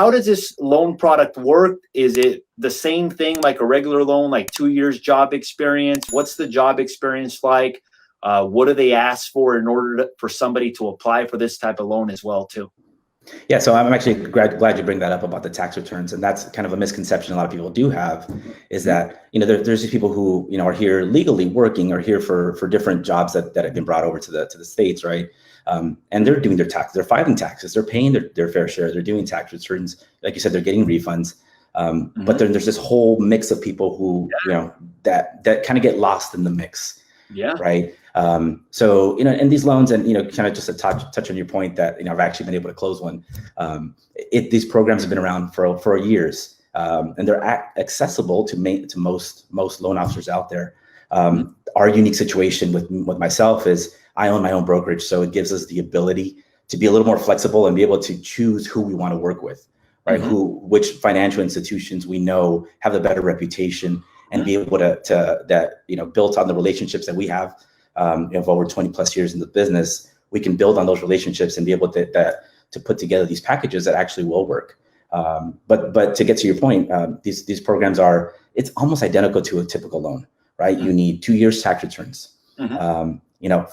how does this loan product work? Is it the same thing like a regular loan, like 2 years job experience? What's the job experience like? What do they ask for in order for somebody to apply for this type of loan as well too? Yeah, so I'm actually glad you bring that up about the tax returns, and that's kind of a misconception a lot of people do have, is that there's these people who are here legally working or here for different jobs that have been brought over to the States, right? And they're doing their taxes, they're filing taxes, they're paying their fair share, they're doing tax returns, like you said, they're getting refunds. But then there's this whole mix of people who that kind of get lost in the mix. Yeah. Right. So, in these loans and, kind of just to touch on your point that, I've actually been able to close one. These programs have been around for years, and they're accessible to most loan officers out there. Our unique situation with myself is I own my own brokerage. So it gives us the ability to be a little more flexible and be able to choose who we want to work with, right? Which financial institutions we know have a better reputation, and be able to built on the relationships that we have of over 20 plus years in the business, we can build on those relationships and be able to put together these packages that actually will work. But to get to your point, these programs it's almost identical to a typical loan, right? You need 2 years tax returns,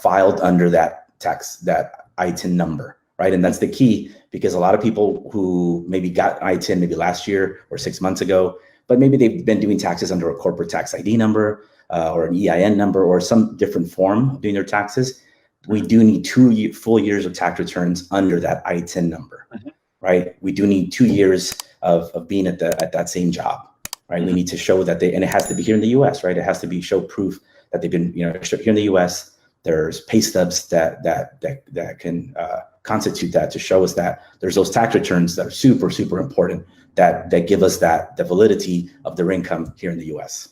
filed under that ITIN number, right? And that's the key, because a lot of people who maybe got ITIN maybe last year or 6 months ago, but maybe they've been doing taxes under a corporate tax ID number or an EIN number or some different form doing their taxes. We do need 2 full years of tax returns under that ITIN number, right? We do need 2 years of being at that same job, right? We need to show that and it has to be here in the US, right? It has to show proof that they've been, here in the US. There's pay stubs that can constitute that to show us that there's those tax returns that are super, super important that give us the validity of their income here in the US.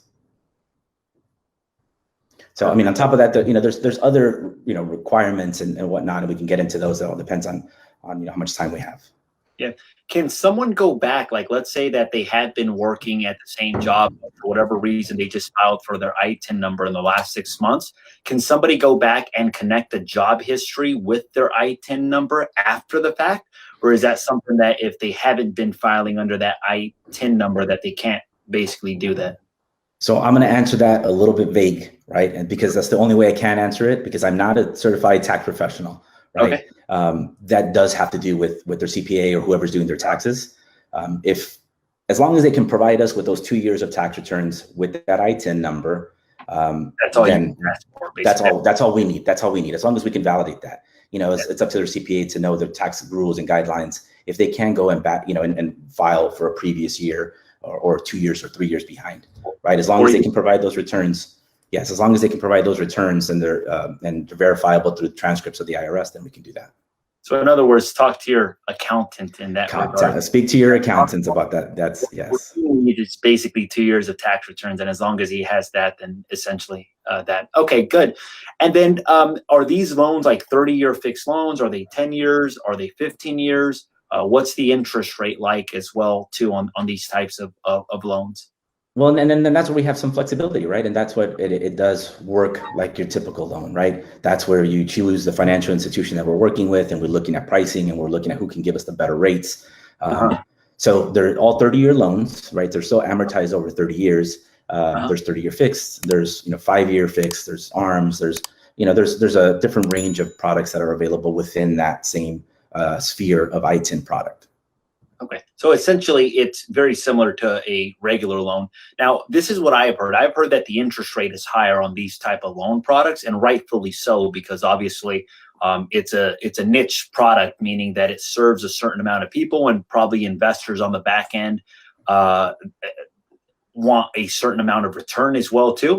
So, on top of that, there's other, requirements and whatnot, and we can get into those. It all depends on how much time we have. Yeah. Can someone go back, like let's say that they had been working at the same job for whatever reason, they just filed for their ITIN number in the last 6 months. Can somebody go back and connect the job history with their ITIN number after the fact? Or is that something that if they haven't been filing under that ITIN number that they can't basically do that? So I'm going to answer that a little bit vague, right? And because that's the only way I can answer it, because I'm not a certified tax professional. Right. Okay. That does have to do with their CPA or whoever's doing their taxes. As long as they can provide us with those 2 years of tax returns with that ITIN number, that's all that's all we need. That's all we need. As long as we can validate that, it's up to their CPA to know the tax rules and guidelines. If they can go and and file for a previous year or 2 years or 3 years behind, right? As long as they can provide those returns. Yes, as long as they can provide those returns and they're verifiable through transcripts of the IRS, then we can do that. So in other words, talk to your accountant in that regard. Speak to your accountant about that. That's yes. It's basically 2 years of tax returns, and as long as he has that, then essentially that. Okay, good. And then are these loans like 30-year fixed loans? Are they 10 years? Are they 15 years? What's the interest rate like as well too on these types of loans? Well, and then that's where we have some flexibility, right? And that's what it does work like your typical loan, right? That's where you choose the financial institution that we're working with, and we're looking at pricing, and we're looking at who can give us the better rates. So they're all 30-year loans, right? They're still amortized over 30 years. There's 30-year fixed. There's 5-year fixed. There's ARMs. There's a different range of products that are available within that same sphere of ITIN product. Okay, so essentially it's very similar to a regular loan. Now, this is what I've heard. I've heard that the interest rate is higher on these type of loan products, and rightfully so, because obviously it's a niche product, meaning that it serves a certain amount of people, and probably investors on the back end want a certain amount of return as well too.